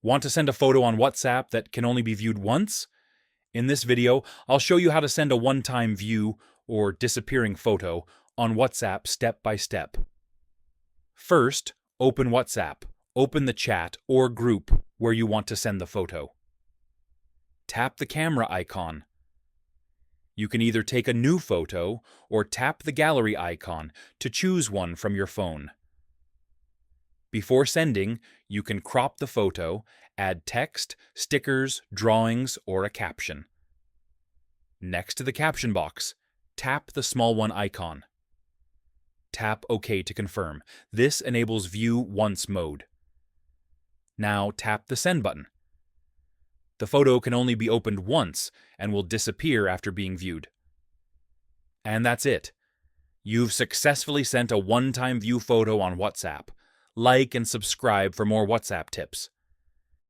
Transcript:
Want to send a photo on WhatsApp that can only be viewed once? In this video, I'll show you how to send a one-time view or disappearing photo on WhatsApp step by step. First, open WhatsApp. Open the chat or group where you want to send the photo. Tap the camera icon. You can either take a new photo or tap the gallery icon to choose one from your phone. Before sending, you can crop the photo, add text, stickers, drawings, or a caption. Next to the caption box, tap the small one icon. Tap OK to confirm. This enables View Once mode. Now tap the Send button. The photo can only be opened once and will disappear after being viewed. And that's it. You've successfully sent a one-time view photo on WhatsApp. Like and subscribe for more WhatsApp tips.